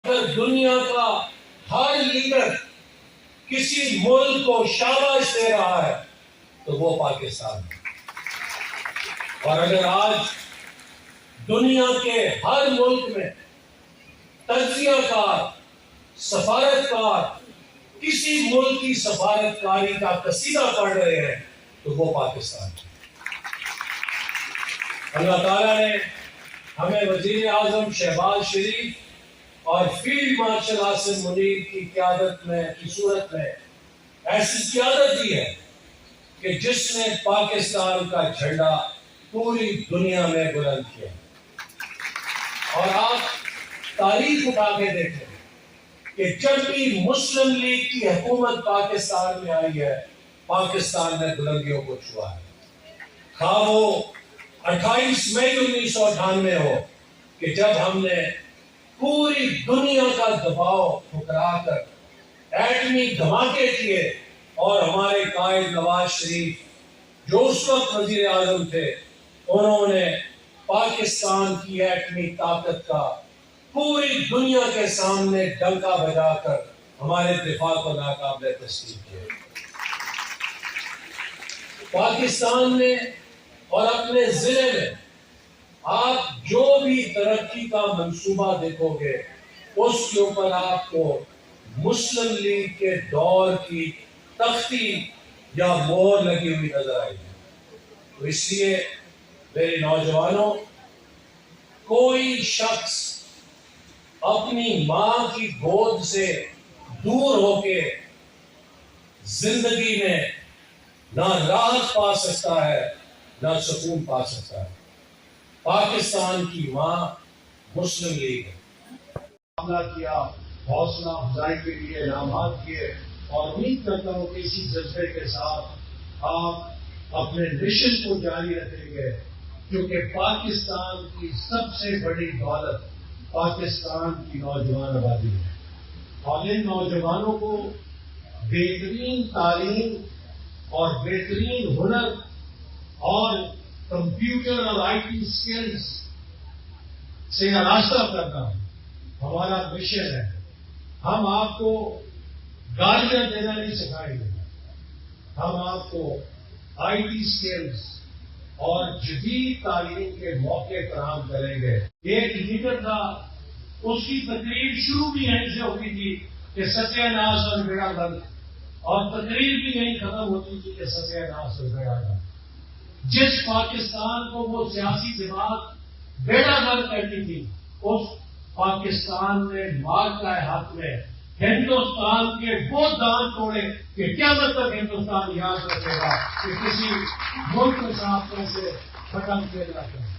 اگر دنیا کا ہر لیڈر کسی ملک کو شاباش دے رہا ہے تو وہ پاکستان ہے. اور اگر آج دنیا کے ہر ملک میں تجزیہ کار سفارتکار کسی ملک کی سفارتکاری کا قصیدہ پڑھ رہے ہیں تو وہ پاکستان ہے. اللہ تعالیٰ نے ہمیں وزیر اعظم شہباز شریف اور فیلڈ مارشل عاصم منیر کی قیادت میں کی صورت میں ایسی قیادت دی ہے کہ جس نے پاکستان کا جھنڈا پوری دنیا میں بلند کیا. اور آپ تاریخ اٹھا کے دیکھیں کہ جب بھی مسلم لیگ کی حکومت پاکستان میں آئی ہے پاکستان نے بلندیوں کو چھوا ہے. خواہ وہ 28 مئی 1998 ہو کہ جب ہم نے پوری دنیا کا دباؤ ٹھکرا کر ایٹمی دھماکے کیے اور ہمارے قائد نواز شریف جو اس وقت وزیر اعظم تھے انہوں نے پاکستان کی ایٹمی طاقت کا پوری دنیا کے سامنے ڈنکا بجا کر ہمارے دفاع کو ناقابل تسلیم کیا. پاکستان نے اور اپنے ضلع میں آپ جو بھی ترقی کا منصوبہ دیکھو گے اس کے اوپر آپ کو مسلم لیگ کے دور کی تختی یا مہر لگی ہوئی نظر آئی ہے. تو اس لیے میرے نوجوانوں کوئی شخص اپنی ماں کی گود سے دور ہو کے زندگی میں نہ راحت پا سکتا ہے نہ سکون پا سکتا ہے. پاکستان کی ماں مسلم لیگ ہے. حملہ کیا، حوصلہ افزائی کے لیے انعامات کیے اور امید کرتا ہوں کہ اسی جذبے کے ساتھ آپ اپنے مشن کو جاری رکھیں گے کیونکہ پاکستان کی سب سے بڑی دولت پاکستان کی نوجوان آبادی ہے. اور ان نوجوانوں کو بہترین تعلیم اور بہترین ہنر اور کمپیوٹر اور آئی ٹی اسکلز سے آراستہ کرنا ہمارا مشن ہے. ہم آپ کو گالیاں دینا نہیں سکھائیں گے، ہم آپ کو آئی ٹی اسکلز اور جدید تعلیم کے موقع فراہم کریں گے. ایک لیڈر تھا، اس کی تقریر شروع بھی یہیں سے ہوتی تھی کہ ستیہ ناش اور بیڑا گرک، اور تقریر بھی یہیں ختم ہوتی تھی کہ ستیہ ناش اور بیڑا گرک. جس پاکستان کو وہ سیاسی جماعت بیڑا گرک کہتی تھی اس پاکستان نے مارکا ہاتھ میں ہندوستان کے وہ دان توڑے کہ قیامت تک ہندوستان یاد رکھے گا کہ کسی ملک میں سے آپ سے ختم کیا جاتا ہے.